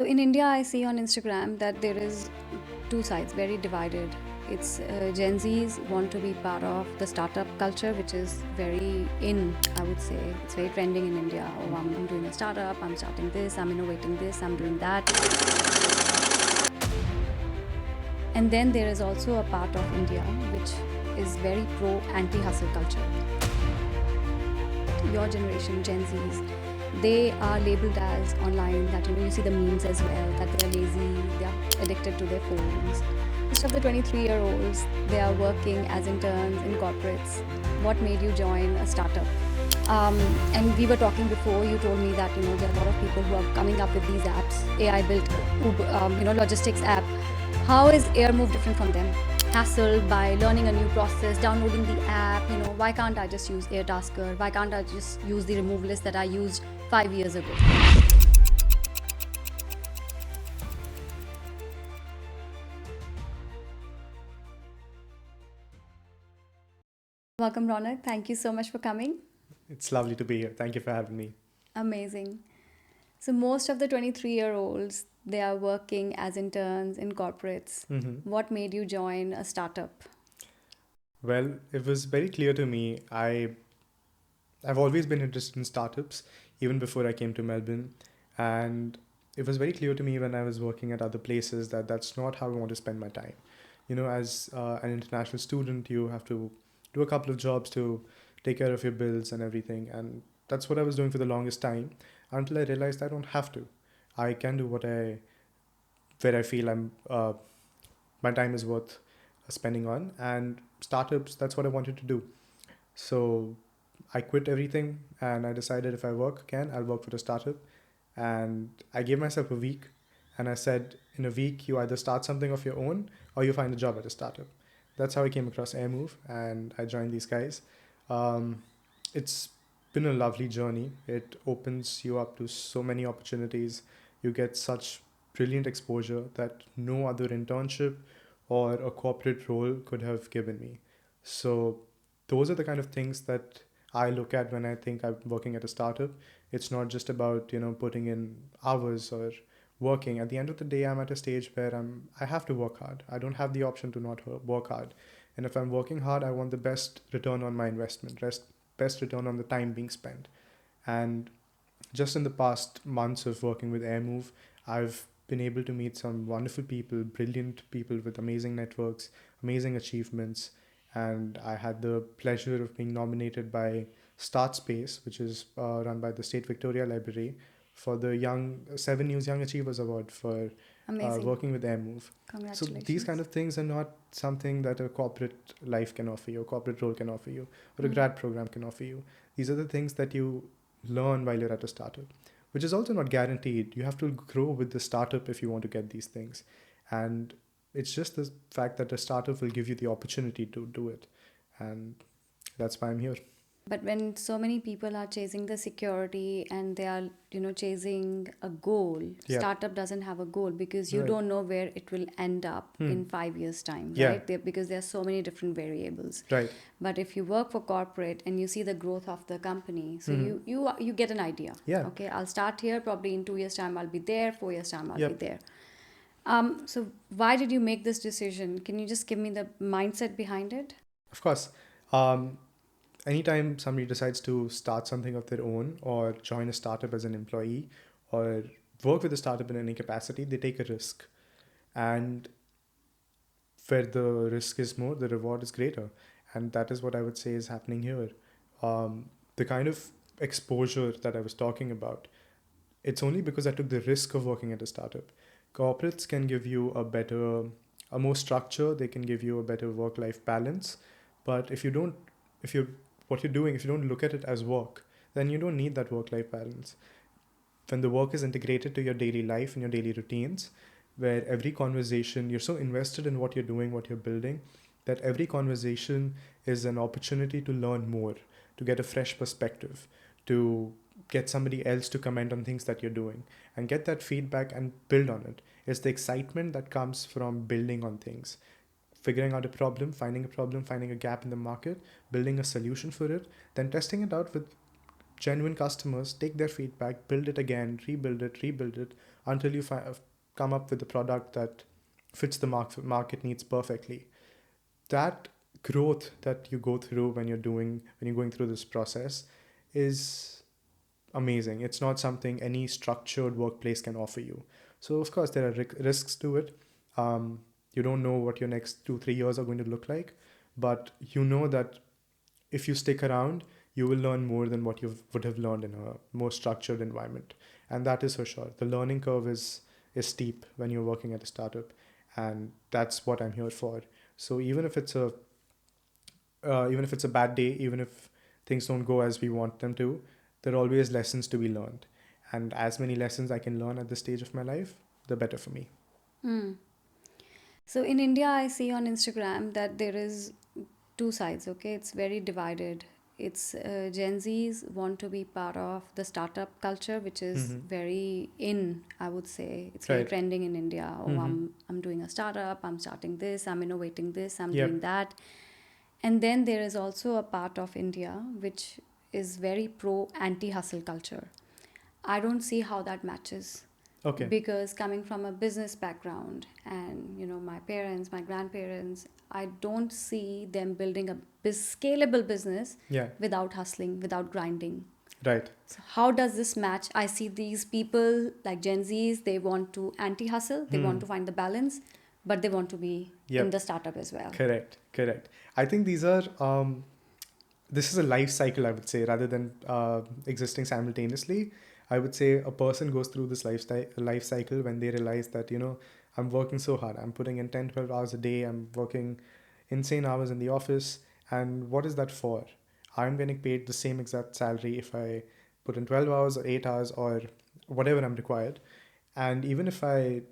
So in India, I see on Instagram that there is two sides, very divided. It's Gen Zs want to be part of the startup culture, which is very in, I would say. It's very trending in India. Oh, I'm doing a startup, I'm starting this, I'm innovating this, I'm doing that. And then there is also a part of India which is very pro anti-hustle culture. Your generation, Gen Zs, they are labeled as online that you see the memes as well, that they're lazy, they are addicted to their phones. Most of the 23-year-olds, they are working as interns in corporates. What made you join a startup? And we were talking before, you told me that there are a lot of people who are coming up with these apps, AI built Uber, logistics app. How is AirMove different from them? Hassle by learning a new process, downloading the app. Why can't I just use Airtasker? Why can't I just use the remove list that I used 5 years ago? Welcome, Raunak. Thank you so much for coming. It's lovely to be here. Thank you for having me. Amazing. So most of the 23-year-olds, they are working as interns in corporates. What made you join a startup? Well, it was very clear to me. I've always been interested in startups, even before I came to Melbourne, and it was very clear to me when I was working at other places that that's not how I want to spend my time. As an international student, you have to do a couple of jobs to take care of your bills and everything, and that's what I was doing for the longest time until I realized I don't have to. I can do where I feel my time is worth spending on, and startups, that's what I wanted to do. So I quit everything and I decided if I work again, I'll work for a startup. And I gave myself a week, and I said, in a week you either start something of your own or you find a job at a startup. That's how I came across AirMove and I joined these guys. It's been a lovely journey. It opens you up to so many opportunities. You get such brilliant exposure that no other internship or a corporate role could have given me. So those are the kind of things that I look at when I think I'm working at a startup. It's not just about, putting in hours or working. At the end of the day, I'm at a stage where I have to work hard. I don't have the option to not work hard. And if I'm working hard, I want the best return on my investment, best return on the time being spent. And just in the past months of working with AirMove, I've been able to meet some wonderful people, brilliant people with amazing networks, amazing achievements. And I had the pleasure of being nominated by Start Space, which is run by the State Victoria Library, for the Young 7 News Young Achievers Award for Amazing. working with AirMove. So these kind Congratulations. of things are not something that a corporate life can offer you, a corporate role can offer you, or a Mm. grad program can offer you. These are the things that you learn while you're at a startup, which is also not guaranteed. You have to grow with the startup if you want to get these things. And it's just the fact that a startup will give you the opportunity to do it. And that's why I'm here. But when so many people are chasing the security and they are, chasing a goal, Yeah. startup doesn't have a goal because you Right. don't know where it will end up in 5 years' time, Yeah. right? Because there are so many different variables. Right. But if you work for corporate and you see the growth of the company, so you get an idea. Yeah. Okay, I'll start here. Probably in 2 years' time, I'll be there. 4 years' time, I'll be Yep. there. So why did you make this decision? Can you just give me the mindset behind it? Of course. Um, Anytime somebody decides to start something of their own or join a startup as an employee or work with a startup in any capacity, they take a risk. And where the risk is more, the reward is greater. And that is what I would say is happening here. The kind of exposure that I was talking about, it's only because I took the risk of working at a startup. Corporates can give you a more structure, they can give you a better work life balance. But if you're, what you're doing, if you don't look at it as work, then you don't need that work life balance. When the work is integrated to your daily life and your daily routines, where every conversation, you're so invested in what you're doing, what you're building, that every conversation is an opportunity to learn more, to get a fresh perspective, to get somebody else to comment on things that you're doing and get that feedback and build on it. It's the excitement that comes from building on things, figuring out a problem, finding a gap in the market, building a solution for it, then testing it out with genuine customers, take their feedback, build it again, rebuild it until you come up with a product that fits the market needs perfectly. That growth that you go through when you're going through this process is amazing. It's not something any structured workplace can offer you. So of course there are risks to it. You don't know what your next 2-3 years are going to look like, but you know that if you stick around, you will learn more than what you would have learned in a more structured environment. And that is for sure. The learning curve is steep when you're working at a startup, and that's what I'm here for. So even if it's a bad day, even if things don't go as we want them to, there are always lessons to be learned. And as many lessons I can learn at this stage of my life, the better for me. Hmm. So in India, I see on Instagram that there is two sides. Okay, it's very divided. It's Gen Zs want to be part of the startup culture, which is Mm-hmm. very in. I would say it's very Right. trending in India. Oh, Mm-hmm. I'm doing a startup. I'm starting this. I'm innovating this. I'm doing Yep. that. And then there is also a part of India which is very pro anti hustle culture. I don't see how that matches, Okay. because coming from a business background and my parents, my grandparents, I don't see them building a scalable business Yeah. without hustling, without grinding. Right. So how does this match? I see these people like Gen Zs, they want to anti hustle, they want Hmm. to find the balance, but they want to be in Yep. the startup as well. Correct. Correct. I think these are this is a life cycle, I would say, rather than existing simultaneously. I would say a person goes through this life cycle when they realize that, I'm working so hard. I'm putting in 10, 12 hours a day. I'm working insane hours in the office. And what is that for? I'm getting paid the same exact salary if I put in 12 hours or 8 hours or whatever I'm required. And even if I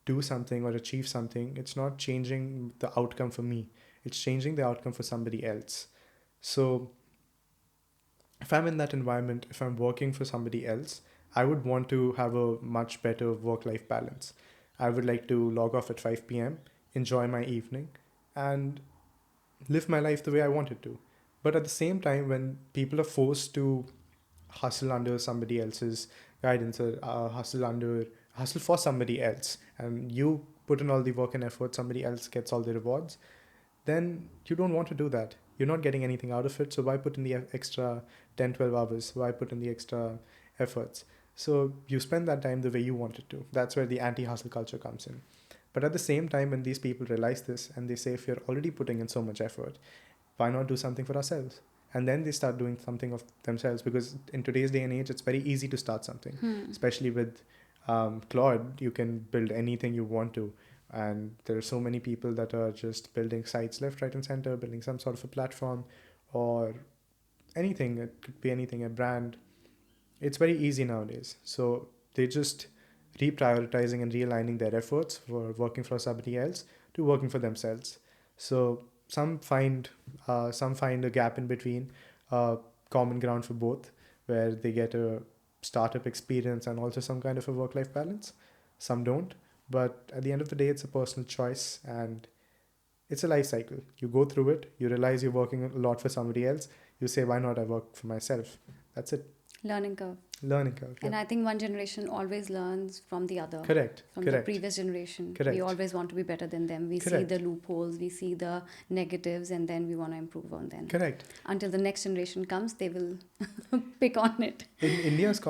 do something or achieve something, it's not changing the outcome for me. It's changing the outcome for somebody else. So if I'm in that environment, if I'm working for somebody else, I would want to have a much better work life balance. I would like to log off at 5 p.m., enjoy my evening, and live my life the way I want it to. But at the same time, when people are forced to hustle under somebody else's guidance or hustle for somebody else, and you put in all the work and effort, somebody else gets all the rewards, then you don't want to do that. You're not getting anything out of it. So why put in the extra 10, 12 hours? Why put in the extra efforts? So you spend that time the way you want it to. That's where the anti-hustle culture comes in. But at the same time, when these people realize this and they say, if you're already putting in so much effort, why not do something for ourselves? And then they start doing something of themselves, because in today's day and age, it's very easy to start something, especially with Claude. You can build anything you want to, and there are so many people that are just building sites left, right, and center, building some sort of a platform or anything. It could be anything, a brand. It's very easy nowadays. So they just reprioritizing and realigning their efforts for working for somebody else to working for themselves. So some find a gap in between, common ground for both, where they get a startup experience and also some kind of a work life balance. Some don't, but at the end of the day, it's a personal choice, and it's a life cycle. You go through it, you realize you're working a lot for somebody else, you say, why not I work for myself? That's it. Learning curve. Learning curve. And Yeah. I think one generation always learns from the other. Correct. From the Correct. previous generation. Correct. We always want to be better than them. We see Correct. the loopholes, we see the negatives, and then we want to improve on them. Correct. Until the next generation comes, they will pick on it. In India's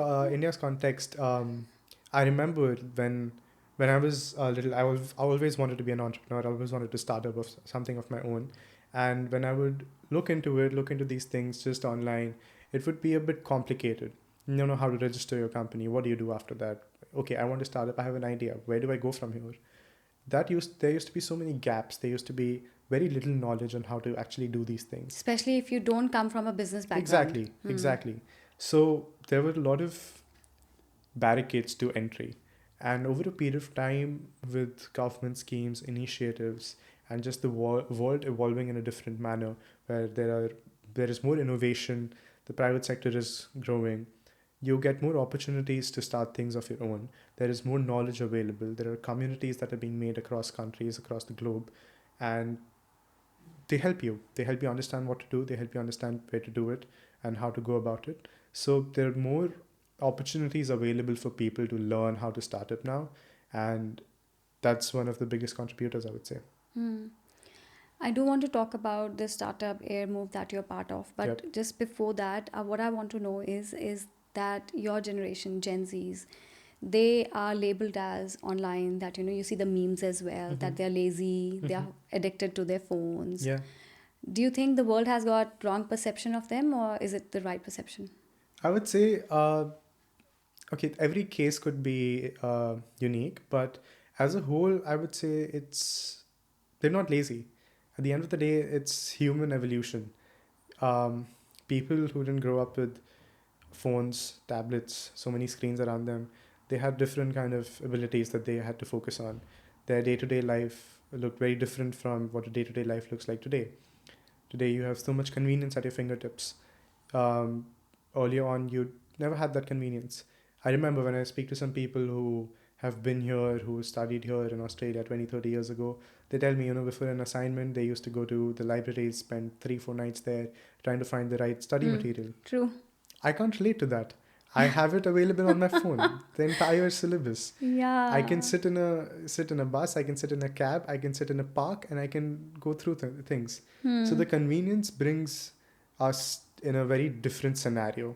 context, I remember when I was little, I always wanted to be an entrepreneur. I always wanted to start up of something of my own. And when I would look into these things just online, it would be a bit complicated. You don't know how to register your company. What do you do after that? Okay, I want to start up. I have an idea. Where do I go from here? There used to be so many gaps. There used to be very little knowledge on how to actually do these things. Especially if you don't come from a business background. Exactly. So there were a lot of barricades to entry. And over a period of time, with government schemes, initiatives, and just the world evolving in a different manner, where there is more innovation, the private sector is growing, you get more opportunities to start things of your own. There is more knowledge available. There are communities that are being made across countries, across the globe, and they help you. They help you understand what to do. They help you understand where to do it and how to go about it. So there are more opportunities available for people to learn how to start up now, and that's one of the biggest contributors, I would say. Hmm. I do want to talk about the startup Air Move that you're part of, Yep. but just before that, what I want to know is that your generation, Gen Zs, they are labeled as online that you see the memes as well, Mm-hmm. that they're lazy, they Mm-hmm. are addicted to their phones. Yeah. Do you think the world has got wrong perception of them, or is it the right perception? I would say, okay, every case could be unique, but as a whole, I would say they're not lazy. At the end of the day, it's human evolution. Um, People who didn't grow up with phones, tablets, so many screens around them, they had different kind of abilities that they had to focus on. Their day-to-day life looked very different from what a day-to-day life looks like today. Today, you have so much convenience at your fingertips. Um, Earlier on, you never had that convenience. I remember when I speak to some people who have been here, who studied here in Australia 20, 30 years ago, they tell me, before an assignment, they used to go to the library, spend 3, 4 nights there trying to find the right study Hmm. material. True. I can't relate to that. I have it available on my phone, the entire syllabus. I can Yeah. sit in a bus, I can sit in a cab, I can sit in a park, and I can go through things. So Hmm. the convenience brings us in a very different scenario.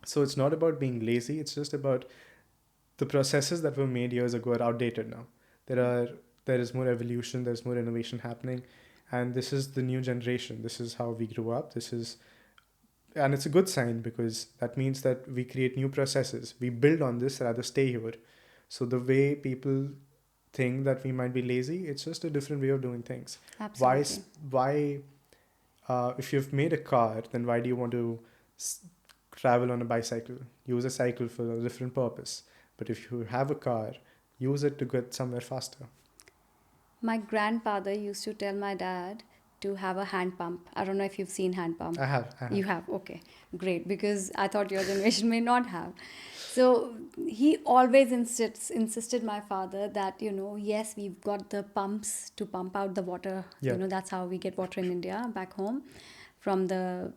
So it's not about being lazy, it's just about the processes that were made years ago are outdated now. There are there is more evolution, there's more innovation happening, and this is the new generation. This is how we grew up. And it's a good sign because that means that we create new processes. We build on this rather stay here. So the way people think that we might be lazy, it's just a different way of doing things. Why Absolutely. why if you've made a car, then why do you want to s- travel on a bicycle? Use a cycle for a different purpose. But if you have a car, use it to get somewhere faster. My grandfather used to tell my dad to have a hand pump. I don't know if you've seen hand pump. I You have. have, okay, great, because I thought your generation may not have. So he always insisted my father that, yes, we've got the pumps to pump out the water. Yeah, That's how we get water in India back home from the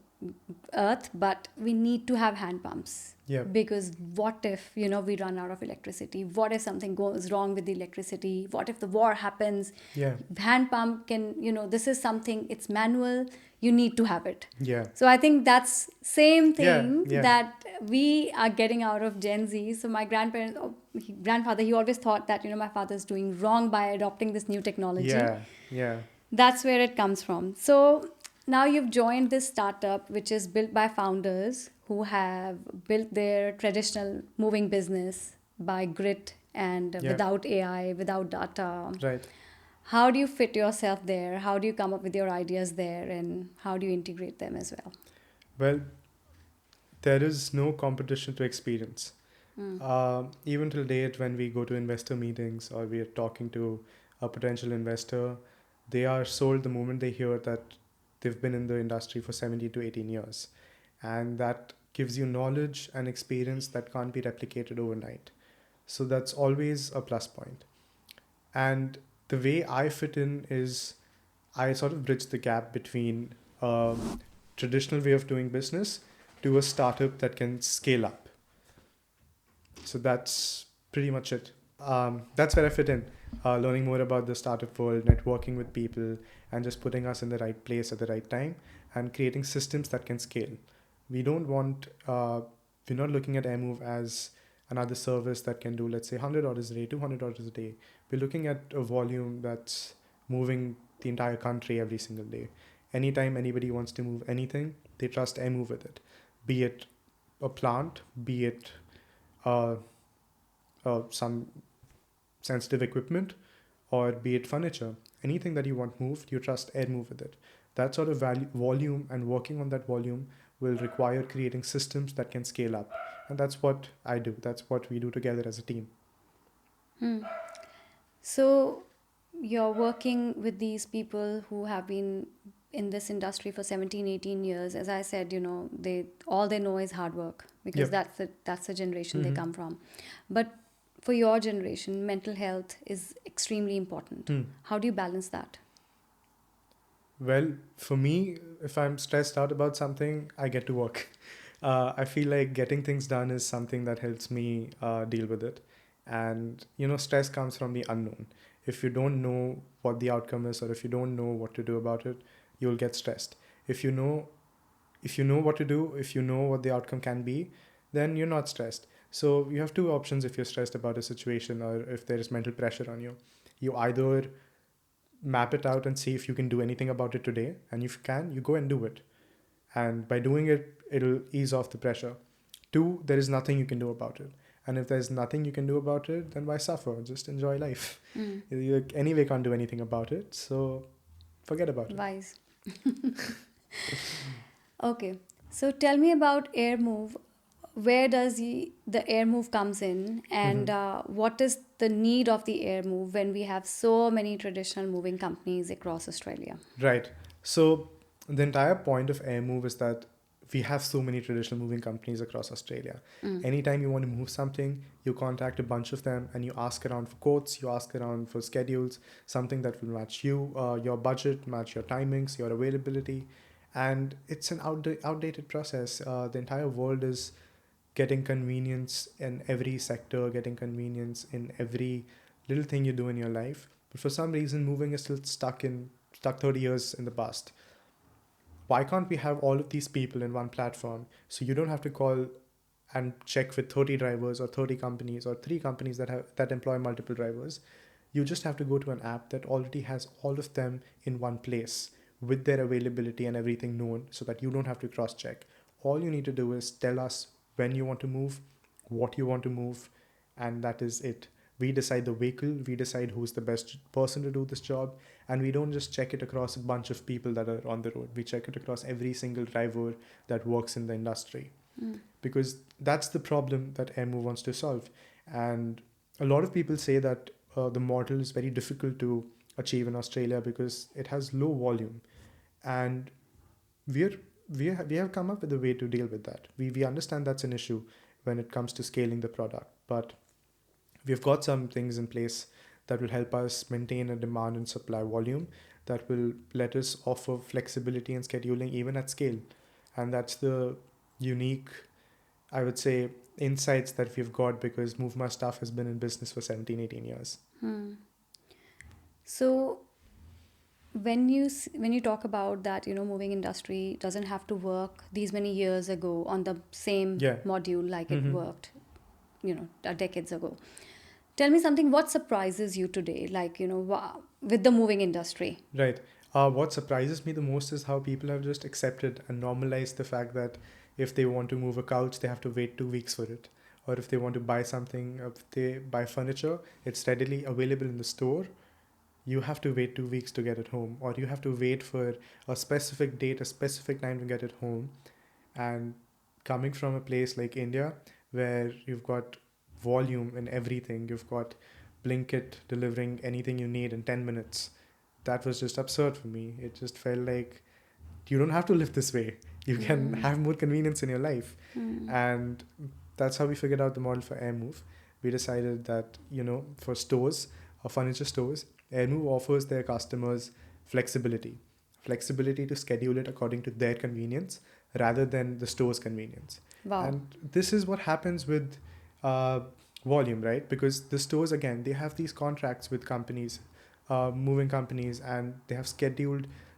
earth, but we need to have hand pumps yeah, because what if we run out of electricity, what if something goes wrong with the electricity, what if the war happens, yeah, hand pump can, this is something, it's manual, you need to have it. yeah, So I think that's same yeah, thing yeah, that we are getting out of Gen Z. So my grandfather, he always thought that my father's doing wrong by adopting this new technology. yeah, yeah, That's where it comes from. So now you've joined this startup, which is built by founders who have built their traditional moving business by grit and yeah. without AI, without data. Right. How do you fit yourself there? How do you come up with your ideas there? And how do you integrate them as well? Well, there is no competition to experience. Mm. Even till date, when we go to investor meetings or we are talking to a potential investor, they are sold the moment they hear that they've been in the industry for 17 to 18 years. And that gives you knowledge and experience that can't be replicated overnight. So that's always a plus point. And the way I fit in is I sort of bridge the gap between a traditional way of doing business to a startup that can scale up. So that's pretty much it. That's where I fit in, learning more about the startup world, networking with people, and just putting us in the right place at the right time and creating systems that can scale. We don't want, we're not looking at AirMove as another service that can do, let's say, 100 orders a day, 200 orders a day. We're looking at a volume that's moving the entire country every single day. Anytime anybody wants to move anything, they trust AirMove with it, be it a plant, be it uh, some sensitive equipment, or be it furniture. Anything that you want moved, you trust AirMove with it. That sort of volume and working on that volume will require creating systems that can scale up. And that's what I do. That's what we do together as a team. Hmm. So you're working with these people who have been in this industry for 17, 18 years. As I said, they know is hard work because Yep. that's the generation they Mm-hmm. come from. But for your generation, mental health is extremely important. Hmm. How do you balance that? Well, for me, if I'm stressed out about something, I get to work. I feel like getting things done is something that helps me deal with it. And, stress comes from the unknown. If you don't know what the outcome is, or if you don't know what to do about it, you'll get stressed. If you know, if you know what to do, if you know what the outcome can be, then you're not stressed. So you have two options if you're stressed about a situation or if there is mental pressure on you. You either map it out and see if you can do anything about it today, and if you can, you go and do it, and by doing it, it'll ease off the pressure. Two, there is nothing you can do about it, and if there's nothing you can do about it, then why suffer? Just enjoy life. You anyway can't do anything about it, so forget about it. Wise. Okay, so tell me about AirMove. Where does the AirMove comes in, and what is the need of the AirMove when we have so many traditional moving companies across Australia? Right. So the entire point of AirMove is that we have so many traditional moving companies across Australia. Anytime you want to move something, you contact a bunch of them and you ask around for quotes, you ask around for schedules, something that will match you, your budget, match your timings, your availability. And it's an outdated process. The entire world is getting convenience in every sector, getting convenience in every little thing you do in your life. But for some reason, moving is still stuck 30 years in the past. Why can't we have all of these people in one platform so you don't have to call and check with 30 drivers or 30 companies or 3 companies that employ multiple drivers? You just have to go to an app that already has all of them in one place with their availability and everything known, so that you don't have to cross check. All you need to do is tell us when you want to move, what you want to move, and that is it. We decide the vehicle, we decide who's the best person to do this job, and we don't just check it across a bunch of people that are on the road. We check it across every single driver that works in the industry. Because that's the problem that AirMove wants to solve. And a lot of people say that the model is very difficult to achieve in Australia because it has low volume. And we're we have come up with a way to deal with that. We understand that's an issue when it comes to scaling the product, but we've got some things in place that will help us maintain a demand and supply volume that will let us offer flexibility and scheduling even at scale. And that's the unique, I would say, insights that we've got because MoveMa staff has been in business for 17, 18 years. So when you talk about that, moving industry doesn't have to work these many years ago on the same Yeah. module like it worked, decades ago. Tell me something. What surprises you today, like with the moving industry? Right. What surprises me the most is how people have just accepted and normalized the fact that if they want to move a couch, they have to wait 2 weeks for it. Or if they want to buy something, if they buy furniture, it's readily available in the store. You have to wait 2 weeks to get it home, or you have to wait for a specific date, a specific time to get it home. And coming from a place like India, where you've got volume in everything, you've got Blinkit delivering anything you need in 10 minutes. That was just absurd for me. It just felt like you don't have to live this way. You can have more convenience in your life. And that's how we figured out the model for AirMove. We decided that, for stores or furniture stores, AirMove offers their customers flexibility to schedule it according to their convenience rather than the store's convenience. Wow. And this is what happens with volume, right? Because the stores, again, they have these contracts with companies, moving companies, and they have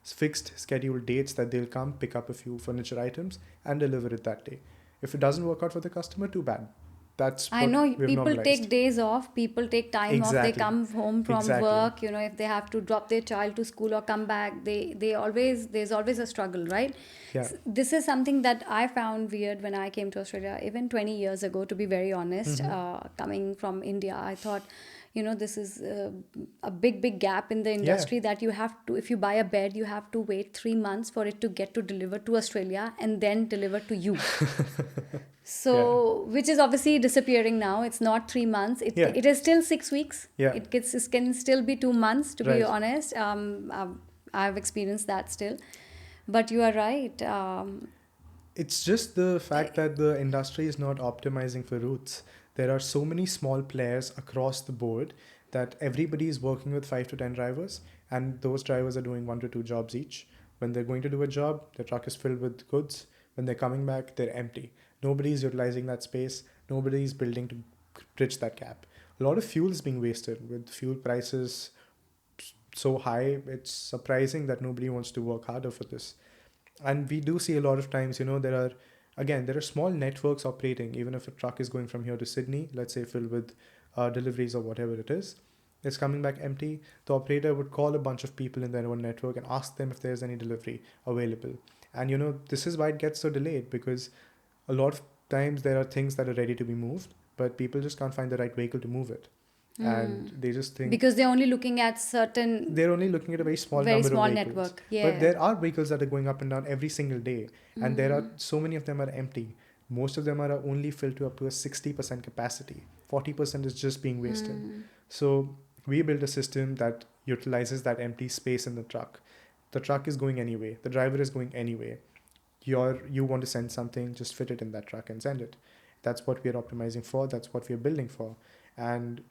fixed scheduled dates that they'll come pick up a few furniture items and deliver it that day. If it doesn't work out for the customer, too bad. That's I what know we've people normalized. take days off, people take time off, they Exactly. come home from Exactly. work, if they have to drop their child to school or come back, there's always a struggle, right? Yeah. This is something that I found weird when I came to Australia, even 20 years ago, to be very honest. Coming from India, I thought, this is a big gap in the industry that you have to, if you buy a bed, you have to wait 3 months for it to get to deliver to Australia and then deliver to you. So, which is obviously disappearing now. It's not 3 months. It is still 6 weeks. Yeah. It can still be 2 months, to be Right. honest. I've experienced that still. But you are right. It's just the fact that the industry is not optimizing for routes. There are so many small players across the board that everybody is working with 5 to 10 drivers, and those drivers are doing 1 to 2 jobs each. When they're going to do a job, the truck is filled with goods. When they're coming back, they're empty. Nobody's utilizing that space. Nobody's building to bridge that gap. A lot of fuel is being wasted with fuel prices so high. It's surprising that nobody wants to work harder for this. And we do see a lot of times, there are small networks operating. Even if a truck is going from here to Sydney, let's say filled with deliveries or whatever it is, it's coming back empty. The operator would call a bunch of people in their own network and ask them if there's any delivery available. And this is why it gets so delayed, because a lot of times there are things that are ready to be moved, but people just can't find the right vehicle to move it. And they just think because they're only looking at certain they're only looking at a very small very number small of vehicles. network. Yeah. But there are vehicles that are going up and down every single day, and there are so many of them are empty. Most of them are only filled to up to a 60% capacity. 40% is just being wasted. So we built a system that utilizes that empty space in the truck. The truck is going anyway. The driver is going anyway. You want to send something, just fit it in that truck and send it. That's what we are optimizing for. That's what we are building for. And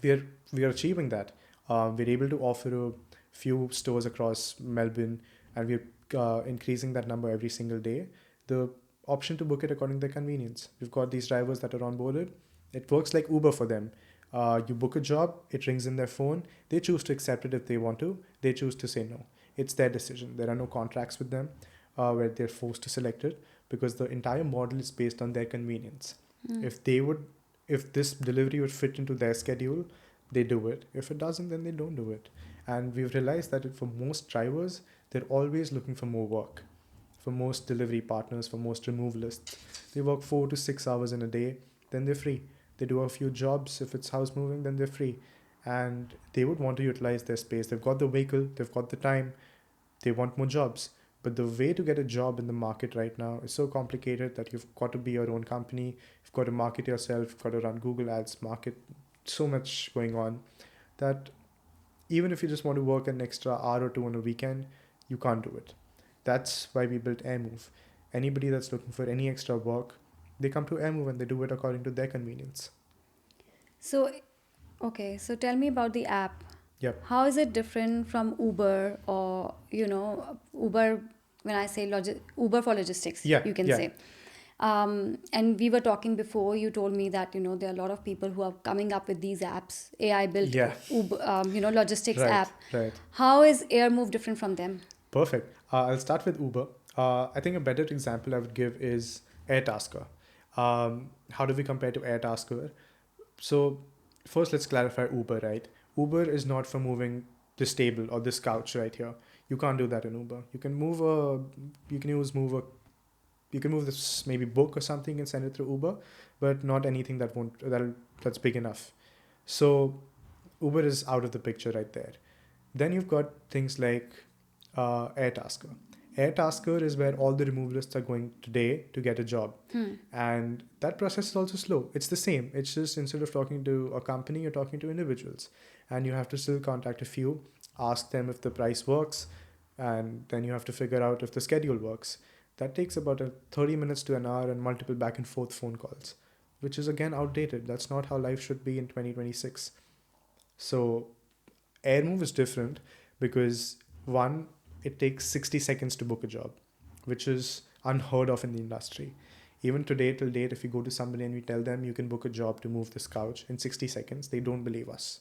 we are achieving that. We're able to offer a few stores across Melbourne, and we're increasing that number every single day. The option to book it according to their convenience. We've got these drivers that are onboarded. It works like Uber for them. You book a job, it rings in their phone. They choose to accept it if they want to. They choose to say no. It's their decision. There are no contracts with them where they're forced to select it, because the entire model is based on their convenience. If this delivery would fit into their schedule, they do it. If it doesn't, then they don't do it. And we've realized that for most drivers, they're always looking for more work. For most delivery partners, for most removalists, they work 4 to 6 hours in a day, then they're free. They do a few jobs. If it's house moving, then they're free. And they would want to utilize their space. They've got the vehicle, they've got the time, they want more jobs. But the way to get a job in the market right now is so complicated that you've got to be your own company. You've got to market yourself. You've got to run Google Ads, market. So much going on that even if you just want to work an extra hour or two on a weekend, you can't do it. That's why we built AirMove. Anybody that's looking for any extra work, they come to AirMove and they do it according to their convenience. So tell me about the app. Yep. How is it different from Uber, or Uber, when I say Uber for logistics, you can say. And we were talking before, you told me that there are a lot of people who are coming up with these apps, AI built Uber, logistics app. Right. How is AirMove different from them? Perfect. I'll start with Uber. I think a better example I would give is Airtasker. How do we compare to Airtasker? So first, let's clarify Uber, right? Uber is not for moving this table or this couch right here. You can't do that in Uber. You can move this maybe book or something and send it through Uber, but not anything that's big enough. So Uber is out of the picture right there. Then you've got things like Airtasker. Airtasker is where all the removalists are going today to get a job. And that process is also slow. It's the same. It's just instead of talking to a company, you're talking to individuals. And you have to still contact a few, ask them if the price works, and then you have to figure out if the schedule works. That takes about 30 minutes to an hour and multiple back and forth phone calls, which is again outdated. That's not how life should be in 2026. So AirMove is different because one, it takes 60 seconds to book a job, which is unheard of in the industry. Even today, till date, if you go to somebody and we tell them you can book a job to move this couch in 60 seconds, they don't believe us.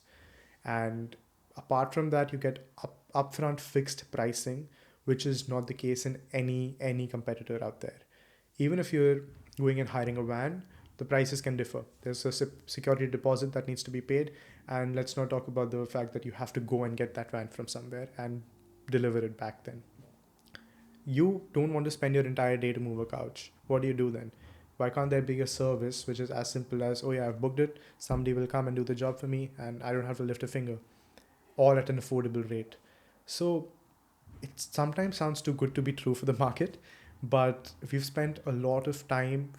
And apart from that, you get upfront fixed pricing, which is not the case in any competitor out there. Even if you're going and hiring a van, the prices can differ. There's a security deposit that needs to be paid. And let's not talk about the fact that you have to go and get that van from somewhere and deliver it back then. You don't want to spend your entire day to move a couch. What do you do then? Why can't there be a service which is as simple as, oh yeah, I've booked it, somebody will come and do the job for me and I don't have to lift a finger, or at an affordable rate. So it sometimes sounds too good to be true for the market, but we've spent a lot of time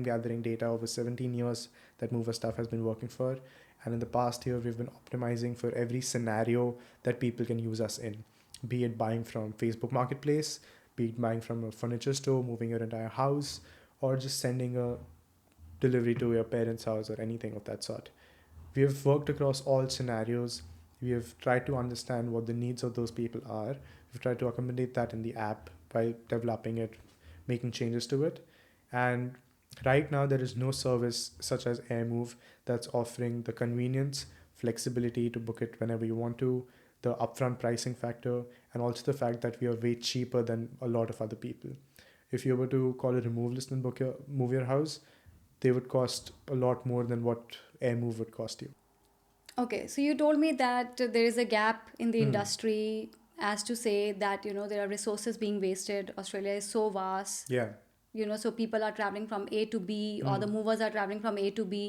gathering data over 17 years that Mover stuff has been working for. And in the past year, we've been optimizing for every scenario that people can use us in, be it buying from Facebook Marketplace, be it buying from a furniture store, moving your entire house, or just sending a delivery to your parents' house or anything of that sort. We have worked across all scenarios. We have tried to understand what the needs of those people are. We've tried to accommodate that in the app while developing it, making changes to it. And right now, there is no service such as AirMove that's offering the convenience, flexibility to book it whenever you want to, the upfront pricing factor, and also the fact that we are way cheaper than a lot of other people. If you were to call a removalist and move your house, they would cost a lot more than what AirMove would cost you. Okay, so you told me that there is a gap in the Hmm. industry, as to say that, there are resources being wasted. Australia is so vast, Yeah. so people are traveling from A to B, or the Hmm. movers are traveling from A to B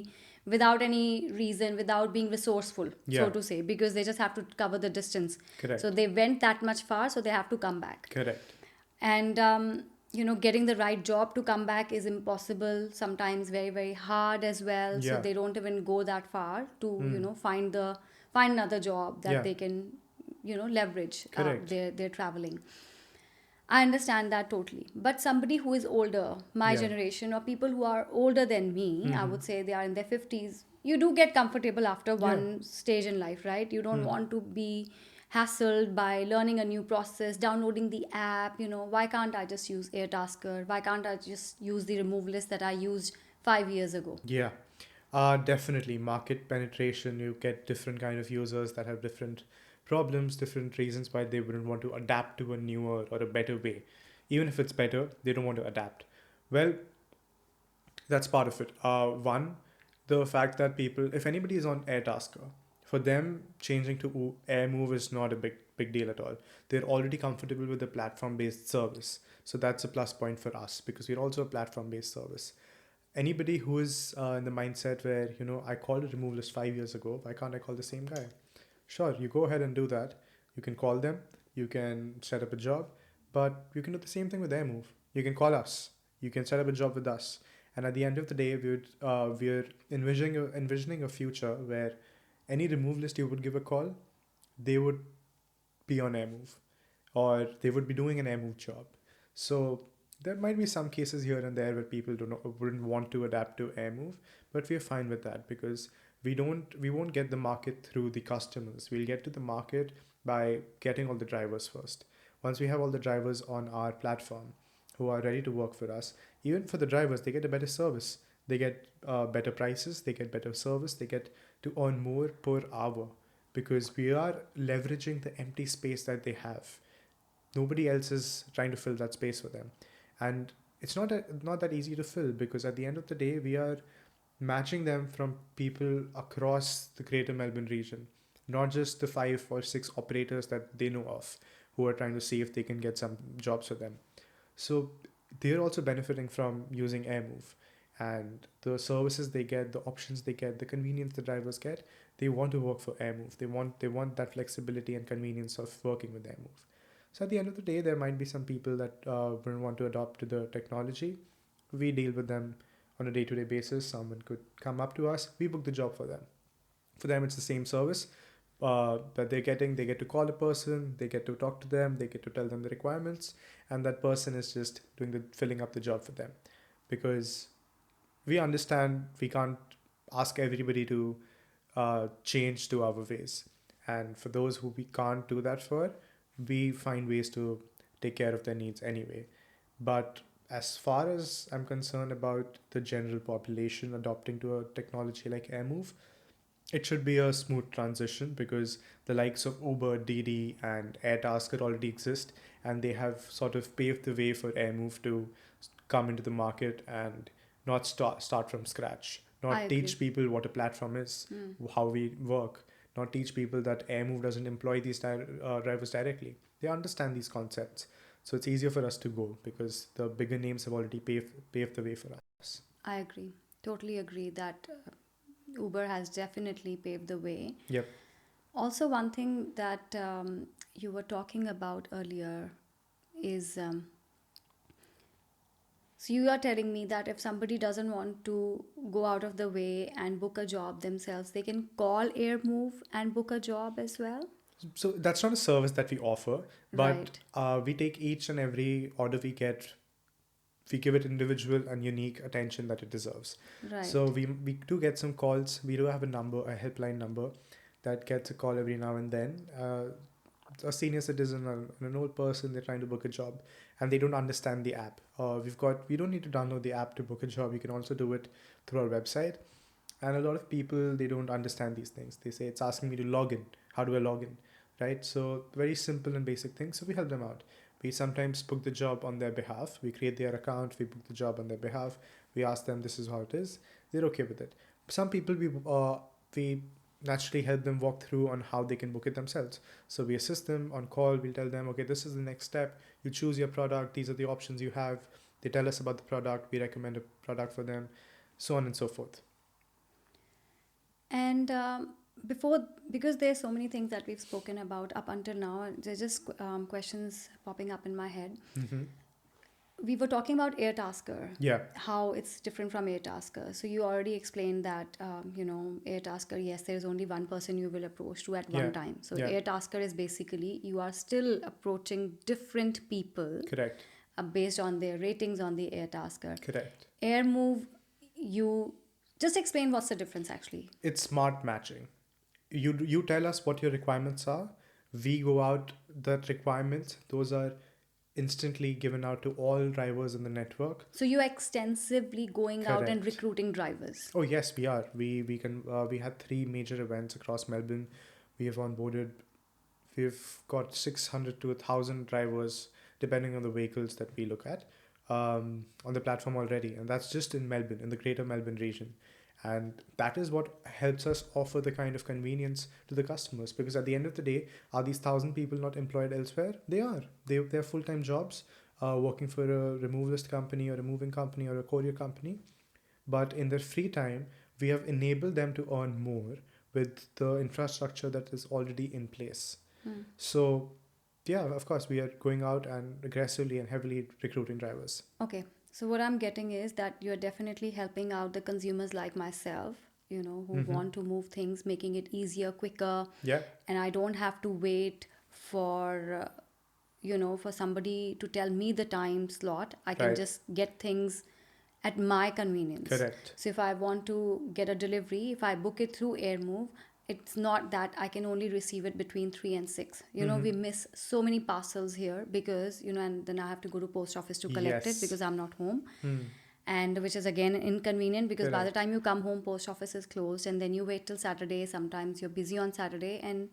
without any reason, without being resourceful, so Yeah. to say, because they just have to cover the distance. So Correct. they went that much far, so they have to come back. Correct. And getting the right job to come back is impossible, sometimes very very hard as well, so Yeah. they don't even go that far to Hmm. find another job that Yeah. they can leverage Correct. their traveling. I understand that totally. But somebody who is older, my Yeah. generation, or people who are older than me, I would say they are in their 50s, you do get comfortable after Yeah. one stage in life, right? You don't Hmm. want to be hassled by learning a new process, downloading the app. Why can't I just use Airtasker? Why can't I just use the remove list that I used 5 years ago? Yeah. Definitely. Market penetration, you get different kind of users that have different problems, different reasons why they wouldn't want to adapt to a newer or a better way. Even if it's better, they don't want to adapt. Well, that's part of it. One, the fact that people, if anybody is on Airtasker, for them changing to AirMove is not a big deal at all. They're already comfortable with the platform-based service, so that's a plus point for us because we're also a platform-based service. Anybody who is in the mindset where I called a remove list 5 years ago, why can't I call the same guy? Sure, you go ahead and do that. You can call them, you can set up a job, but you can do the same thing with AirMove. You can call us, you can set up a job with us, and at the end of the day, we're envisioning a future where any remove list you would give a call, they would be on AirMove, or they would be doing an AirMove job. So there might be some cases here and there where people wouldn't want to adapt to AirMove, but we're fine with that because we won't get the market through the customers. We'll get to the market by getting all the drivers first. Once we have all the drivers on our platform who are ready to work for us, even for the drivers, they get a better service. They get better prices, they get better service, they get to earn more per hour because we are leveraging the empty space that they have. Nobody else is trying to fill that space for them, and it's not that easy to fill because at the end of the day, we are matching them from people across the greater Melbourne region, not just the 5 or 6 operators that they know of who are trying to see if they can get some jobs for them. So they're also benefiting from using AirMove, and the services they get, the options they get, the convenience the drivers get. They want to work for AirMove. They want that flexibility and convenience of working with AirMove. So at the end of the day, there might be some people that wouldn't want to adopt to the technology. We deal with them on a day-to-day basis. Someone could come up to us. We book the job for them. For them, it's the same service that they're getting. They get to call a person, they get to talk to them, they get to tell them the requirements, and that person is just filling up the job for them. Because we understand we can't ask everybody to change to our ways, and for those who we can't do that for, we find ways to take care of their needs anyway. But as far as I'm concerned about the general population adopting to a technology like AirMove, it should be a smooth transition because the likes of Uber, Didi, and Airtasker already exist, and they have sort of paved the way for AirMove to come into the market and not start from scratch, I not agree. teach people what a platform is, how we work, not teach people that AirMove doesn't employ these drivers directly. They understand these concepts, so it's easier for us to go because the bigger names have already paved the way for us. I agree. Totally agree that Uber has definitely paved the way. Yep. Also, one thing that you were talking about earlier is, so you are telling me that if somebody doesn't want to go out of the way and book a job themselves, they can call AirMove and book a job as well? So that's not a service that we offer, but Right, we take each and every order we get, we give it individual and unique attention that it deserves. So right. we do get some calls. We do have a helpline number that gets a call every now and then. a senior citizen or an old person, they're trying to book a job and they don't understand the app. We don't need to download the app to book a job. You can also do it through our website. And a lot of people, they don't understand these things. They say it's asking me to log in. How do I log in? Right? So very simple and basic things. So we help them out. We sometimes book the job on their behalf. We create their account. We book the job on their behalf. We ask them, this is how it is. They're okay with it. Some people, we naturally help them walk through on how they can book it themselves. So we assist them on call. We'll tell them, okay, this is the next step. You choose your product. These are the options you have. They tell us about the product. We recommend a product for them, so on and so forth. And because there's so many things that we've spoken about up until now, there's just questions popping up in my head. Mm-hmm. We were talking about Airtasker, Yeah, how it's different from Airtasker. So you already explained that, Airtasker, yes, there's only one person you will approach to at Yeah. one time. So Yeah. Airtasker is basically you are still approaching different people correct, based on their ratings on the Airtasker. correct. AirMove, you just explain what's the difference actually. It's smart matching. You tell us what your requirements are. We go out that requirements. Those are instantly given out to all drivers in the network. So you're extensively going out and Correct. recruiting drivers. Oh yes, we are. We had 3 major events across Melbourne. We have onboarded. We've got 600 to 1,000 drivers, depending on the vehicles that we look at, on the platform already, and that's just in Melbourne, in the Greater Melbourne region. And that is what helps us offer the kind of convenience to the customers. Because at the end of the day, are these 1,000 people not employed elsewhere? They are. They're full-time jobs, working for a removalist company or a moving company or a courier company. But in their free time, we have enabled them to earn more with the infrastructure that is already in place. So, yeah, of course, we are going out and aggressively and heavily recruiting drivers. Okay. So what I'm getting is that you're definitely helping out the consumers like myself, who want to move things, making it easier, quicker, Yeah, and I don't have to wait for, for somebody to tell me the time slot. I can Right. just get things at my convenience. correct. So if I want to get a delivery, if I book it through AirMove, it's not that I can only receive it between 3 and 6. We miss so many parcels here because, and then I have to go to post office to collect it Yes. because I'm not home. Hmm. And which is again inconvenient because by the Correct. time you come home, post office is closed and then you wait till Saturday. Sometimes you're busy on Saturday and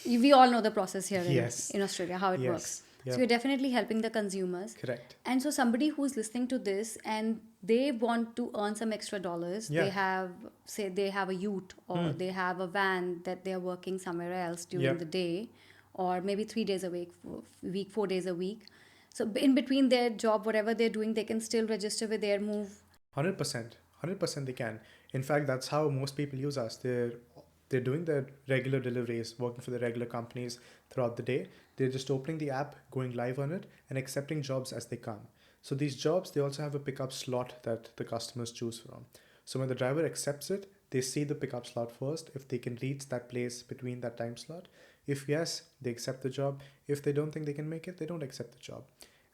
we all know the process here Yes. in Australia, how it Yes. works. Yeah. So you're definitely helping the consumers. Correct. And so somebody who's listening to this and they want to earn some extra dollars, Yeah. they have a ute or they have a van that they're working somewhere else during Yep. the day, or maybe 3 days a week, 4 days a week. So in between their job, whatever they're doing, they can still register with their move. 100%. 100% they can. In fact, that's how most people use us. They're doing their regular deliveries, working for the regular companies throughout the day. They're just opening the app, going live on it, and accepting jobs as they come. So these jobs, they also have a pickup slot that the customers choose from. So when the driver accepts it, they see the pickup slot first, if they can reach that place between that time slot. If yes, they accept the job. If they don't think they can make it, they don't accept the job.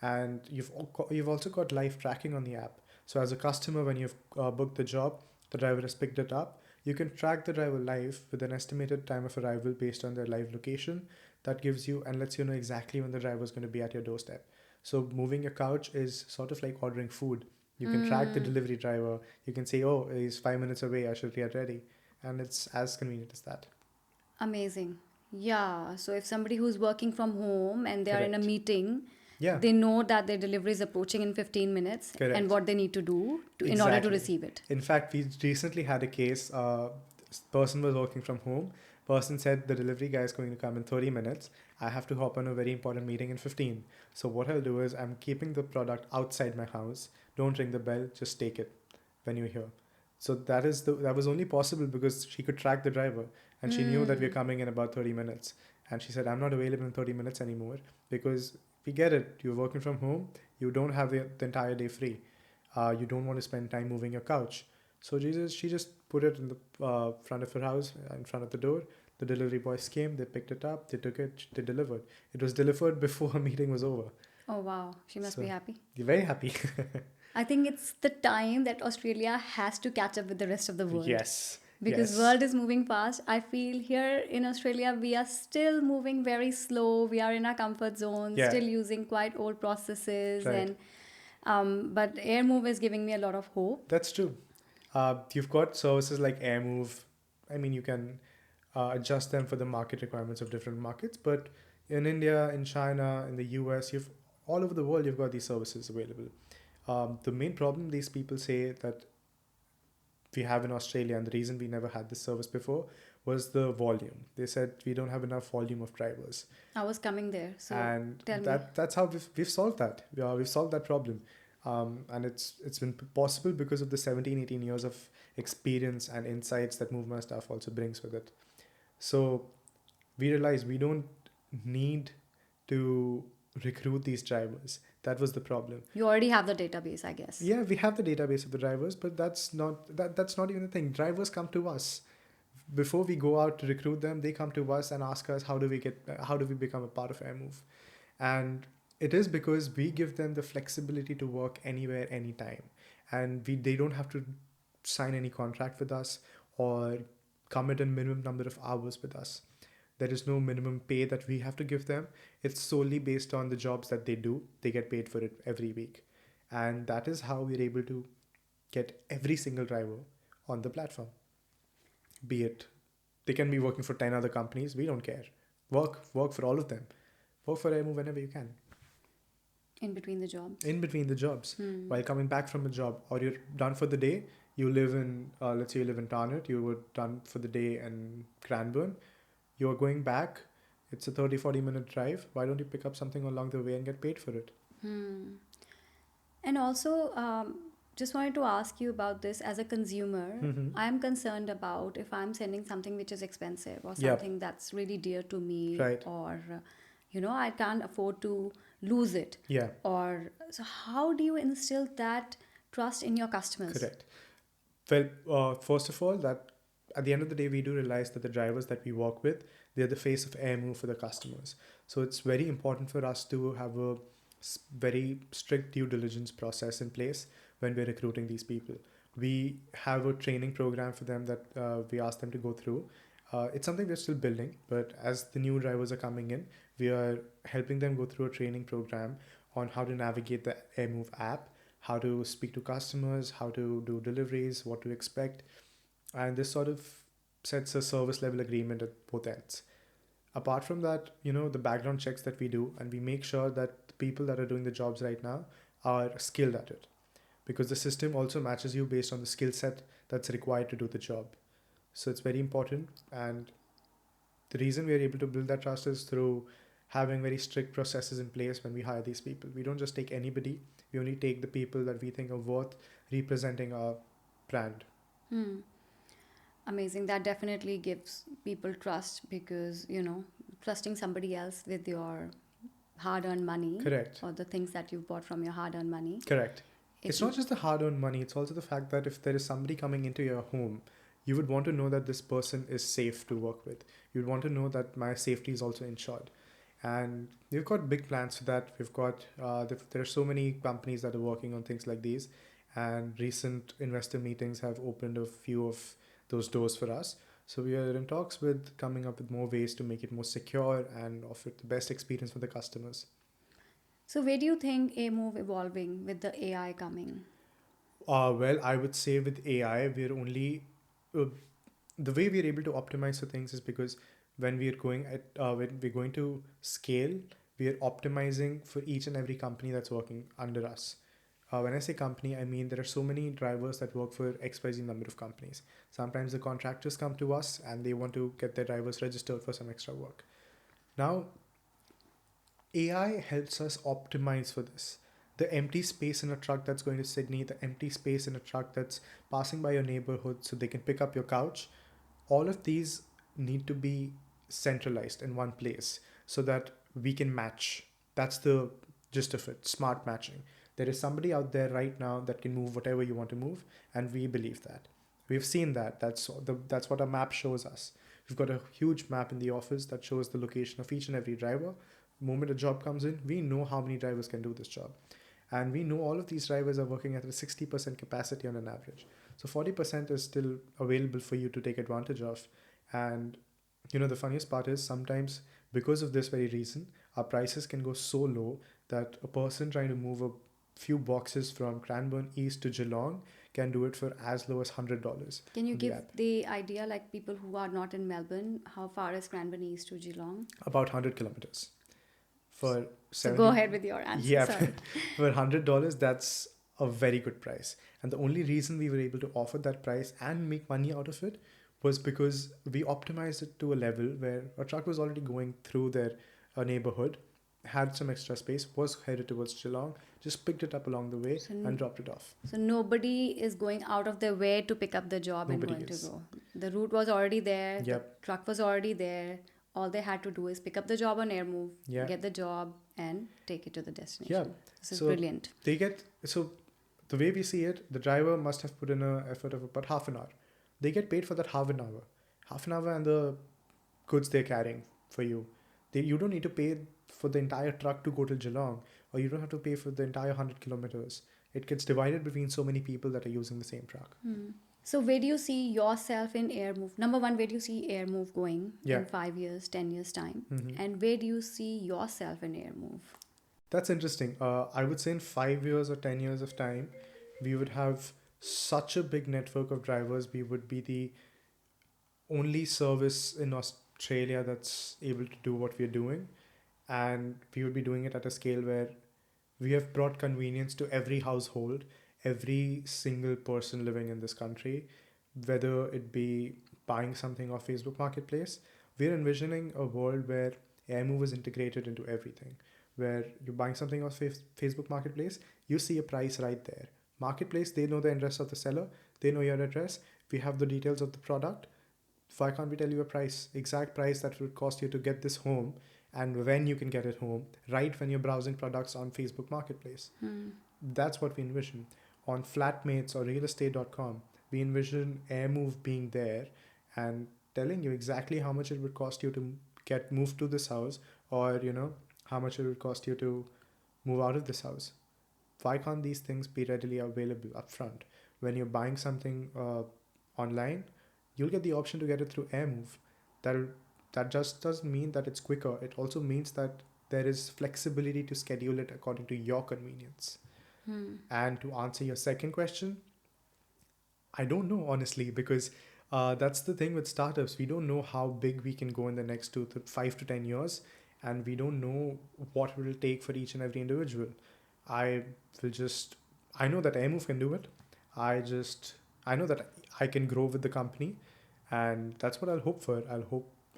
And you've also got live tracking on the app. So as a customer, when you've booked the job, the driver has picked it up, you can track the driver live with an estimated time of arrival based on their live location. That gives you and lets you know exactly when the driver is going to be at your doorstep. So moving your couch is sort of like ordering food. You can track the delivery driver. You can say, oh, he's 5 minutes away, I should get ready. And it's as convenient as that. Amazing. Yeah. So if somebody who's working from home and they are in a Correct. meeting, Yeah. they know that their delivery is approaching in 15 minutes Correct. and what they need to do in order to Exactly. receive it. In fact, we recently had a case. Person was working from home. Person said the delivery guy is going to come in 30 minutes. I have to hop on a very important meeting in 15. So what I'll do is I'm keeping the product outside my house. Don't ring the bell. Just take it when you're here. So that was only possible because she could track the driver and she knew that we're coming in about 30 minutes. And she said, I'm not available in 30 minutes anymore because we get it. You're working from home. You don't have the entire day free. You don't want to spend time moving your couch. So she just put it in the front of her house, in front of the door. The delivery boys came, they picked it up, they took it, they delivered. It was delivered before her meeting was over. Oh, wow. She must be So- happy. You're very happy. I think it's the time that Australia has to catch up with the rest of the world. Yes, because Yes. world is moving fast. I feel here in Australia we are still moving very slow. We are in our comfort zone, Yeah. still using quite old processes, Right. and but AirMove is giving me a lot of hope. That's true. You've got services like AirMove. I mean, you can adjust them for the market requirements of different markets. But in India, in China, in the US, you've all over the world, you've got these services available. The main problem these people say that we have in Australia, and the reason we never had this service before, was the volume. They said we don't have enough volume of drivers, I was coming there, so and tell me. that's how we've solved that. We've solved that problem, and it's been possible because of the 17, 18 years of experience and insights that Move My Stuff also brings with it. So we realized we don't need to recruit these drivers. That was the problem. You already have the database, I guess. Yeah, we have the database of the drivers, but that's not even the thing. Drivers come to us. Before we go out to recruit them, they come to us and ask us how do we become a part of AirMove? And it is because we give them the flexibility to work anywhere, anytime. And they don't have to sign any contract with us or commit a minimum number of hours with us. There is no minimum pay that we have to give them. It's solely based on the jobs that they do. They get paid for it every week. And that is how we're able to get every single driver on the platform. Be it, they can be working for 10 other companies. We don't care. Work for all of them. Work for AirMove whenever you can. In between the jobs. In between the jobs. While coming back from a job, or you're done for the day, you live in, let's say you live in Tarnit, you were done for the day in Cranbourne, you're going back, it's a 30-40 minute drive. Why don't you pick up something along the way and get paid for it? And also, just wanted to ask you about this as a consumer. I'm concerned about if I'm sending something which is expensive or Yep. something that's really dear to me, Right. or I can't afford to lose it. Yeah, Or so, how do you instill that trust in your customers? correct. Well, first of all, that at the end of the day, we do realize that the drivers that we work with, they're the face of AirMove for the customers. So it's very important for us to have a very strict due diligence process in place when we're recruiting these people. We have a training program for them that we ask them to go through. It's something we're still building, but as the new drivers are coming in, we are helping them go through a training program on how to navigate the AirMove app, how to speak to customers, how to do deliveries, what to expect. And this sort of sets a service level agreement at both ends. Apart from that, the background checks that we do, and we make sure that the people that are doing the jobs right now are skilled at it, because the system also matches you based on the skill set that's required to do the job. So it's very important, and the reason we are able to build that trust is through having very strict processes in place when we hire these people. We don't just take anybody. We only take the people that we think are worth representing our brand. Amazing. That definitely gives people trust, because trusting somebody else with your hard-earned money, Correct. or the things that you've bought from your hard-earned money. Correct. It's not just the hard-earned money. It's also the fact that if there is somebody coming into your home, you would want to know that this person is safe to work with. You'd want to know that my safety is also ensured. And we've got big plans for that. We've got, there are so many companies that are working on things like these. And recent investor meetings have opened a few of those doors for us. So we are in talks with coming up with more ways to make it more secure and offer the best experience for the customers. So where do you think AirMove evolving with the AI coming? Well, I would say with AI, we're only the way we're able to optimize for things is because when we're going to scale, we are optimizing for each and every company that's working under us. When I say company, I mean there are so many drivers that work for XYZ number of companies. Sometimes the contractors come to us and they want to get their drivers registered for some extra work. Now, AI helps us optimize for this. The empty space in a truck that's going to Sydney, the empty space in a truck that's passing by your neighborhood so they can pick up your couch, all of these need to be centralized in one place so that we can match. That's the gist of it, smart matching. There is somebody out there right now that can move whatever you want to move, and we believe that. We've seen that. That's what our map shows us. We've got a huge map in the office that shows the location of each and every driver. The moment a job comes in, we know how many drivers can do this job. And we know all of these drivers are working at a 60% capacity on an average. So 40% is still available for you to take advantage of. And the funniest part is sometimes because of this very reason, our prices can go so low that a person trying to move a few boxes from Cranbourne East to Geelong can do it for as low as $100 Can you on the give app. the idea, like people who are not in Melbourne, how far is Cranbourne East to Geelong? About 100 kilometers for So go 70. ahead with your answer. Yeah, Sorry. for $100, that's a very good price. And the only reason we were able to offer that price and make money out of it was because we optimized it to a level where a truck was already going through their neighborhood, had some extra space, was headed towards Geelong, just picked it up along the way So, and dropped it off. so nobody is going out of their way to pick up the job and Nobody going to is. go. The route was already there. The Yep. truck was already there. All they had to do is pick up the job on AirMove, Yeah. get the job, and take it to the Yeah. destination. This is So brilliant. so the way we see it, the driver must have put in an effort of about half an hour. They get paid for that half an hour and the goods they're carrying for you. You don't need to pay for the entire truck to go to Geelong, or you don't have to pay for the entire 100 kilometers. It gets divided between so many people that are using the same truck. So where do you see yourself in AirMove? Number one, where do you see AirMove going Yeah. in 5 years, 10 years time? Mhm. And where do you see yourself in AirMove? That's interesting. I would say in 5 years or 10 years of time, we would have such a big network of drivers. We would be the only service in Australia that's able to do what we're doing. And we would be doing it at a scale where we have brought convenience to every household, every single person living in this country, whether it be buying something off Facebook Marketplace. We're envisioning a world where AirMove is integrated into everything, where you're buying something off Facebook Marketplace, you see a price right there. Marketplace, they know the address of the seller, they know your address, we have the details of the product. Why can't we tell you a price, exact price that would cost you to get this home and when you can get it home, right when you're browsing products on Facebook Marketplace? That's what we envision. On Flatmates or realestate.com, we envision AirMove being there and telling you exactly how much it would cost you to get moved to this house, or how much it would cost you to move out of this house. Why can't these things be readily available upfront? When you're buying something online, you'll get the option to get it through AirMove. That just doesn't mean that it's quicker. It also means that there is flexibility to schedule it according to your convenience. And to answer your second question, I don't know honestly, because that's the thing with startups. We don't know how big we can go in the next 5 to 10 years, and we don't know what it will take for each and every individual. I I know that AirMove can do it. I know that I can grow with the company, and that's what I'll hope for.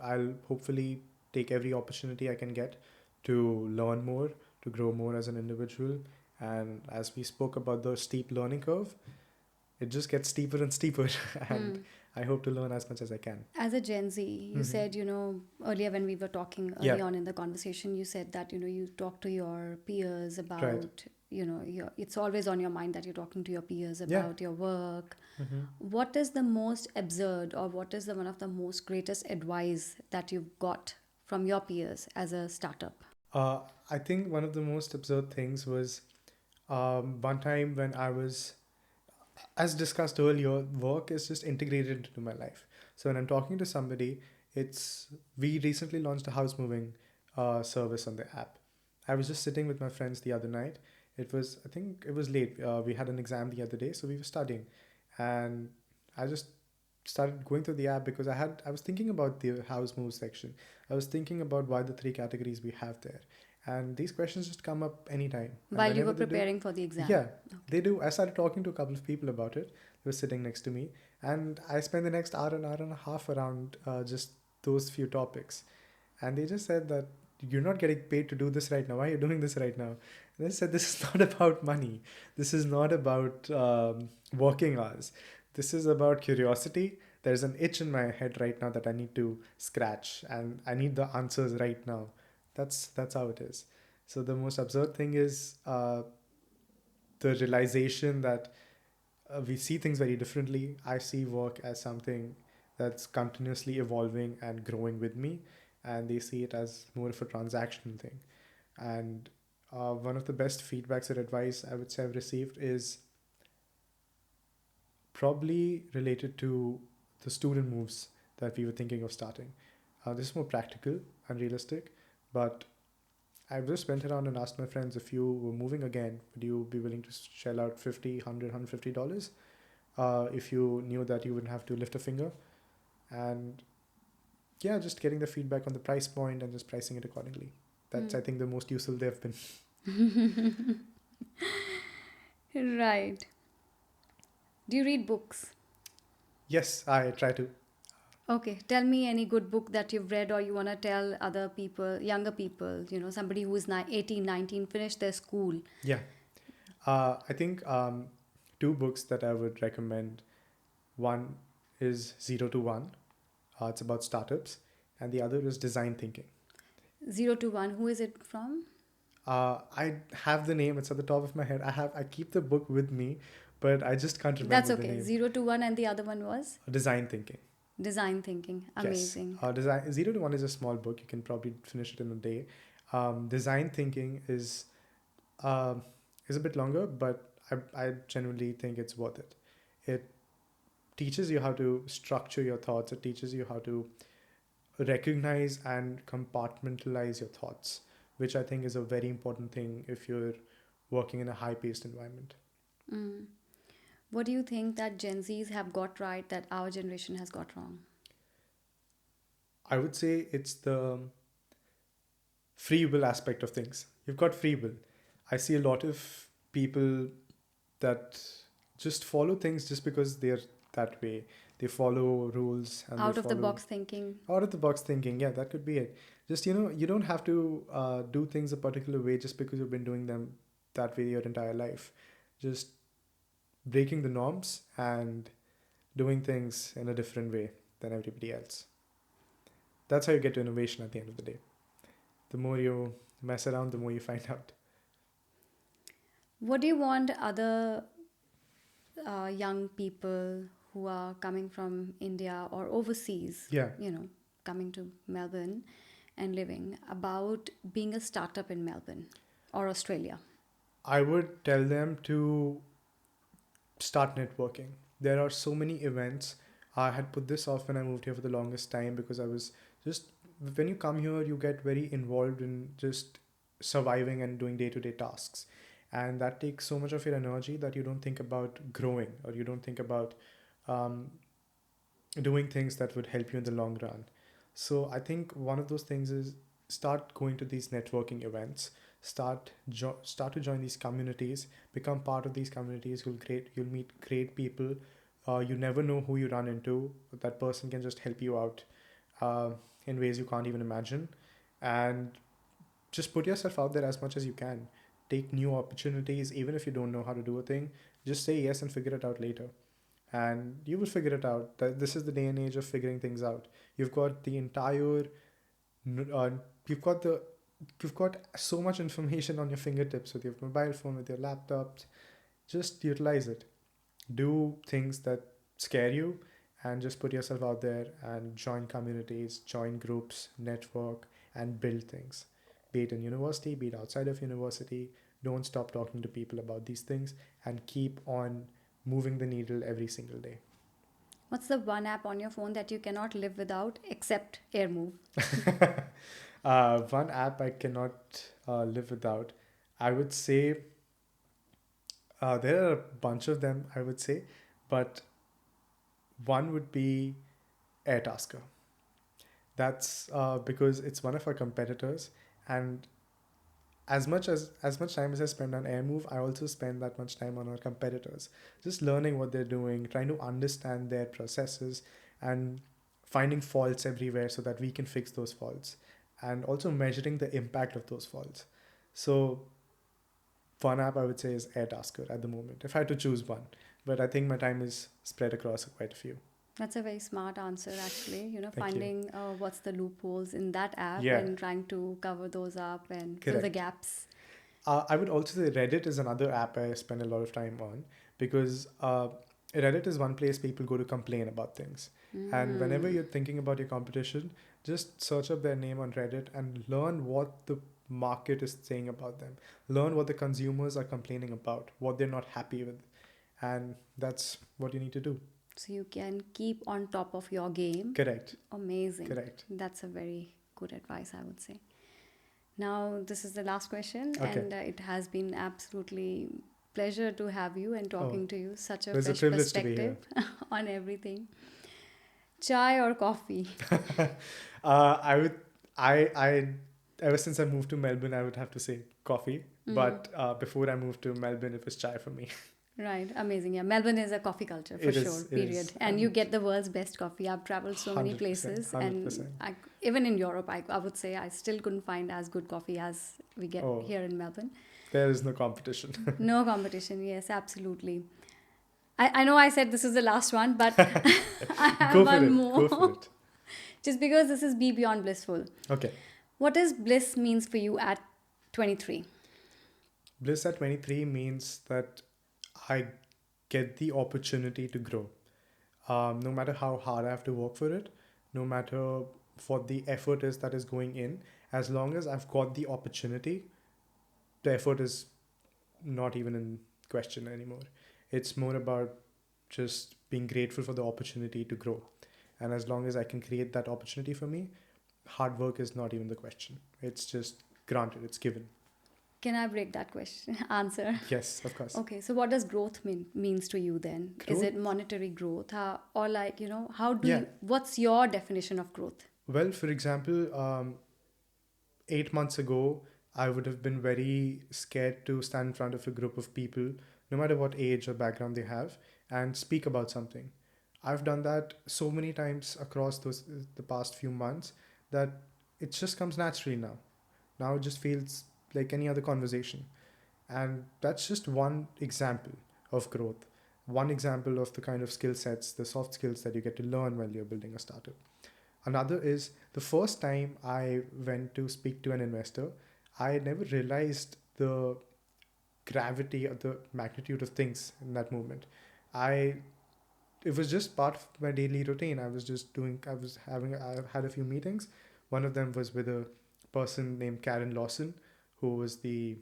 I'll hopefully take every opportunity I can get to learn more, to grow more as an individual. And as we spoke about the steep learning curve, it just gets steeper and steeper. And I hope to learn as much as I can. As a Gen Z, you said, earlier when we were talking early on in the conversation, you said that, you talk to your peers about, it's always on your mind that you're talking to your peers about your work. What is the most absurd, or what is one of the most greatest advice that you've got from your peers as a startup? I think one of the most absurd things was one time when I was, as discussed earlier, work is just integrated into my life. So when I'm talking to somebody, we recently launched a house moving service on the app. I was just sitting with my friends the other night. I think it was late. We had an exam the other day, so we were studying, and I just started going through the app because I was thinking about the house move section. I was thinking about why the three categories we have there, and these questions just come up anytime. And While you were whenever they do, preparing for the exam? yeah, they do. I started talking to a couple of people about it. They were sitting next to me, and I spent the next hour and a half around just those few topics. And they just said that you're not getting paid to do this right now. Why are you doing this right now? And I said, this is not about money. This is not about working hours. This is about curiosity. There's an itch in my head right now that I need to scratch, and I need the answers right now. That's how it is. So the most absurd thing is the realization that we see things very differently. I see work as something that's continuously evolving and growing with me, and they see it as more of a transactional thing. And one of the best feedbacks or advice I would say I've received is probably related to the student moves that we were thinking of starting. This is more practical and realistic, but I just went around and asked my friends, if you were moving again, would you be willing to shell out 50, $100, $150 if you knew that you wouldn't have to lift a finger? And yeah, just getting the feedback on the price point and just pricing it accordingly. That's, I think, the most useful they've been. Right. Do you read books? Yes, I try to. Okay, tell me any good book that you've read or you want to tell other people, younger people, somebody who is 18, 19, finished their school. Yeah. I think two books that I would recommend. One is 0 to 1. It's about startups. And the other is design thinking. 0 to 1, who is it from? I have the name. It's at the top of my head. I keep the book with me, but I just can't That's remember the okay. name. 0 to 1, and the other one was Design thinking. design thinking. Yes. Amazing. Design 0 to 1 is a small book. You can probably finish it in a day. Design thinking um, is a bit longer, but I genuinely think it's worth it. It teaches you how to structure your thoughts. It teaches you how to recognize and compartmentalize your thoughts, which I think is a very important thing if you're working in a high-paced environment. Mm. What do you think that Gen Zs have got right that our generation has got wrong? I would say it's the free will aspect of things. You've got free will. I see a lot of people that just follow things just because they're that way. They follow rules and Out they of the follow box thinking. out of the box thinking. Yeah, that could be it. Just, you don't have to do things a particular way just because you've been doing them that way your entire life. Just breaking the norms and doing things in a different way than everybody else. That's how you get to innovation at the end of the day. The more you mess around, the more you find out. What do you want other young people who are coming from India or overseas, Yeah, coming to Melbourne and living, about being a startup in Melbourne or Australia? I would tell them to start networking. There are so many events. I had put this off when I moved here for the longest time because I was just, when you come here, you get very involved in just surviving and doing day to day tasks. And that takes so much of your energy that you don't think about growing, or you don't think about um, doing things that would help you in the long run. So I think one of those things is start going to these networking events, start to join these communities, become part of these communities. You'll meet great people. You never know who you run into. That person can just help you out uh, in ways you can't even imagine. And just put yourself out there as much as you can. Take new opportunities, even if you don't know how to do a thing. Just say yes and figure it out later, and you will figure it out. This is the day and age of figuring things out. You've got the entire uh, you've got the you've got so much information on your fingertips with your mobile phone, with your laptops. Just utilize it. Do things that scare you, and just put yourself out there and join communities, join groups, network, and build things. Be it in university, be it outside of university. Don't stop talking to people about these things, and keep on moving the needle every single day. What's the one app on your phone that you cannot live without except AirMove? One app I cannot live without. I would say there are a bunch of them, I would say, but one would be Airtasker. That's because it's one of our competitors, and as much time as I spend on AirMove, I also spend that much time on our competitors, just learning what they're doing, trying to understand their processes, and finding faults everywhere so that we can fix those faults, and also measuring the impact of those faults. So one app I would say is Airtasker at the moment, if I had to choose one. But I think my time is spread across quite a few. That's a very smart answer, actually. Thank you. Finding what's the loopholes in that app Yeah, and trying to cover those up and fill the correct. gaps. I would also say Reddit is another app I spend a lot of time on, because Reddit is one place people go to complain about things. And whenever Mm. you're thinking about your competition, just search up their name on Reddit and learn what the market is saying about them. Learn what the consumers are complaining about, what they're not happy with. and that's what you need to do. So you can keep on top of your game. Correct. Amazing. Correct. That's a very good advice, I would say. Now, this is the last question, Okay. and it has been absolutely pleasure to have you and talking to you. Such a It's a fresh privilege to be perspective on everything. Chai or coffee? I would, I, ever since I moved to Melbourne, I would have to say coffee. But before I moved to Melbourne, it was chai for me. Right, amazing. Yeah, Melbourne is a coffee culture for It sure. is, it Period. is. And you get the world's best coffee. I've traveled so many 100%, places, 100%. and even in Europe, I would say I still couldn't find as good coffee as we get Oh. here in Melbourne. There is no competition. No competition. Yes, absolutely. I know I said this is the last one, but I have Go for one it. more. Go for it. Just because this is Be Beyond Blissful. Okay. What does bliss means for you at 23? Bliss at 23 means that I get the opportunity to grow. No matter how hard I have to work for it, no matter what the effort is that is going in, as long as I've got the opportunity, the effort is not even in question anymore. It's more about just being grateful for the opportunity to grow. And as long as I can create that opportunity for me, hard work is not even the question. It's just granted, it's given. Can I break that question answer? Yes, of course. Okay, so what does growth means to you then? Is it monetary growth, or like how do Yeah. you? What's your definition of growth? Well, for example, 8 months ago, I would have been very scared to stand in front of a group of people, no matter what age or background they have, and speak about something. I've done that so many times across the past few months that it just comes naturally now. Now it just feels like any other conversation. And that's just one example of growth, one example of the kind of skill sets, the soft skills that you get to learn while you're building a startup. Another is the first time I went to speak to an investor, I never realized the gravity or the magnitude of things in that moment. It was just part of my daily routine. I had a few meetings. One of them was with a person named Karen Lawson, who was the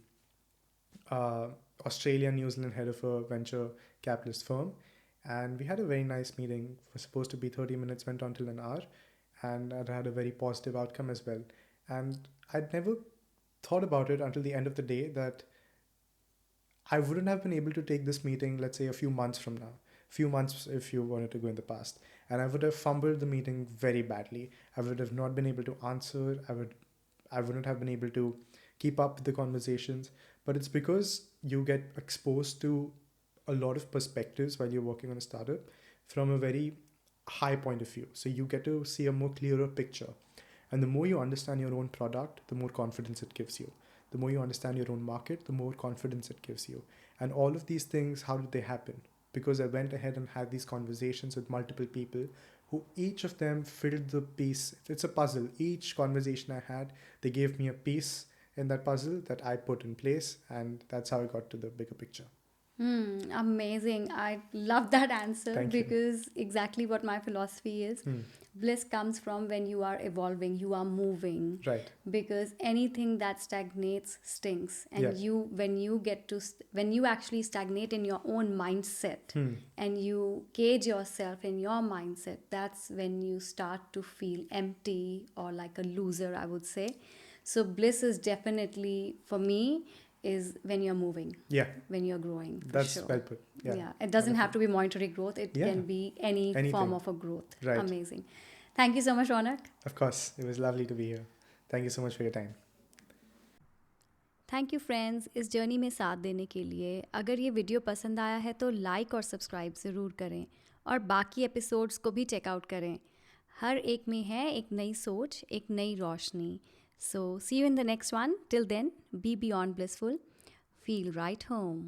Australian New Zealand head of a venture capitalist firm. And we had a very nice meeting. It was supposed to be 30 minutes, went on till an hour. And it had a very positive outcome as well. And I'd never thought about it until the end of the day that I wouldn't have been able to take this meeting, let's say, a few months from now. Few months if you wanted to go in the past. And I would have fumbled the meeting very badly. I would have not been able to answer. I wouldn't have been able to keep up with the conversations. But it's because you get exposed to a lot of perspectives while you're working on a startup from a very high point of view. So you get to see a more clearer picture. And the more you understand your own product, the more confidence it gives you. The more you understand your own market, the more confidence it gives you. And all of these things, how did they happen? Because I went ahead and had these conversations with multiple people who each of them filled the piece. It's a puzzle. Each conversation I had, they gave me a piece in that puzzle that I put in place. And that's how I got to the bigger picture. Amazing. I love that answer. Thank you. Because exactly what my philosophy is. Bliss comes from when you are evolving, you are moving. Right. Because anything that stagnates stinks. And Yeah. when you actually stagnate in your own mindset and you cage yourself in your mindset, that's when you start to feel empty or like a loser, I would say. So bliss is definitely, for me, is when you're moving. Yeah. When you're growing. For That's sure. well put. Yeah. It doesn't have to be monetary growth. It Yeah. can be any Anything. form of a growth. Right. Amazing. Thank you so much, Raunak. Of course. It was lovely to be here. Thank you so much for your time. Thank you friends, इस journey में साथ देने के लिए। अगर ये video पसंद आया है तो लाइक और सब्सक्राइब ज़रूर करें और बाकी एपिसोड्स को भी चेकआउट करें। हर एक में है एक नई सोच, एक नई रोशनी। So see you in the next one. Till then, be beyond blissful, feel right home.